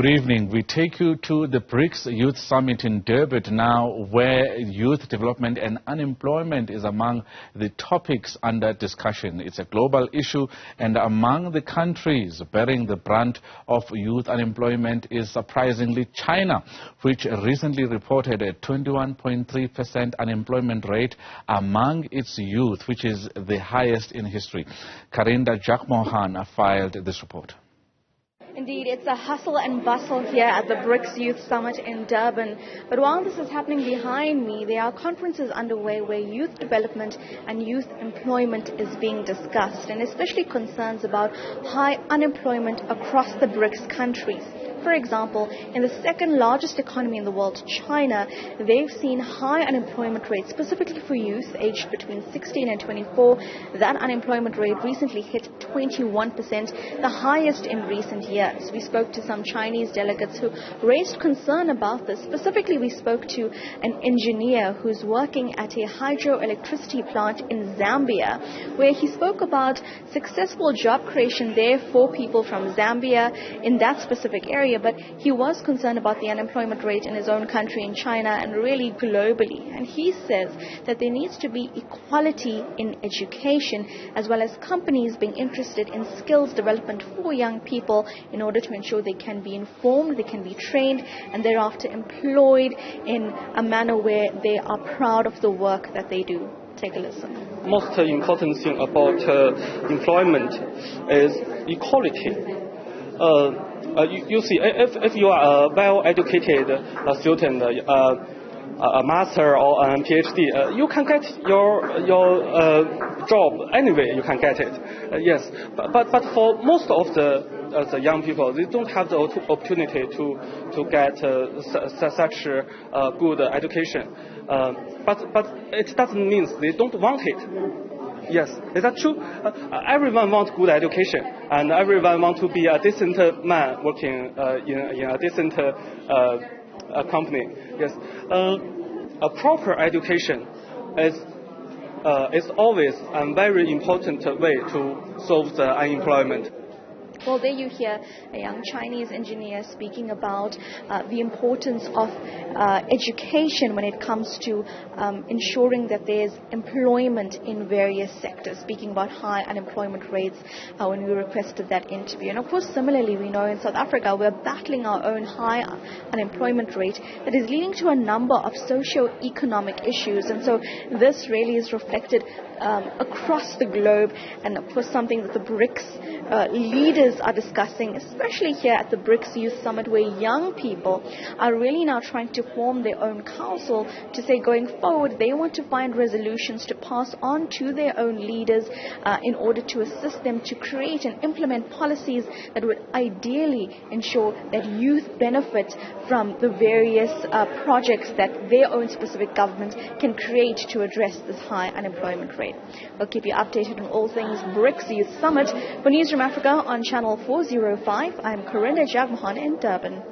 Good evening. We take you to the Brics Youth Summit in Durban now, where youth development and unemployment is among the topics under discussion. It's a global issue, and among the countries bearing the brunt of youth unemployment is surprisingly China, which recently reported a 21.3% unemployment rate among its youth, which is the highest in history. Karinda Jagmohan filed this report. Indeed, it's a hustle and bustle here at the Brics Youth Summit in Durban. But while this is happening behind me, there are conferences underway where youth development and youth employment is being discussed, and especially concerns about high unemployment across the Brics countries. For example, in the second largest economy in the world, China, they've seen high unemployment rates, specifically for youth aged between 16 and 24. That unemployment rate recently hit 21%, the highest in recent years. We spoke to some Chinese delegates who raised concern about this. Specifically, we spoke to an engineer who's working at a hydroelectricity plant in Zambia, where he spoke about successful job creation there for people from Zambia in that specific area. But he was concerned about the unemployment rate in his own country in China and really globally. And he says that there needs to be equality in education, as well as companies being interested in skills development for young people in order to ensure they can be informed, they can be trained, and thereafter employed in a manner where they are proud of the work that they do. Take a listen. Most important thing about employment is equality. You see, if you are a well-educated student, a master or a PhD, you can get your job anyway. You can get it, yes. But for most of the young people, they don't have the opportunity to get such a good education. But it doesn't mean they don't want it. Yes, is that true? Everyone wants good education, and everyone wants to be a decent man working in a decent company. Yes, a proper education is always a very important way to solve the unemployment. Well, there you hear a young Chinese engineer speaking about the importance of education when it comes to ensuring that there's employment in various sectors, speaking about high unemployment rates when we requested that interview. And of course, similarly, we know in South Africa, we're battling our own high unemployment rate that is leading to a number of socio-economic issues. And so this really is reflected across the globe, and of course something that the Brics leaders are discussing, especially here at the Brics Youth Summit, where young people are really now trying to form their own council to say going forward they want to find resolutions to pass on to their own leaders in order to assist them to create and implement policies that would ideally ensure that youth benefit from the various projects that their own specific government can create to address this high unemployment rate. We'll keep you updated on all things Brics Youth Summit. For Newzroom Afrika on Channel 405, I'm Karinda Jagmohan in Durban.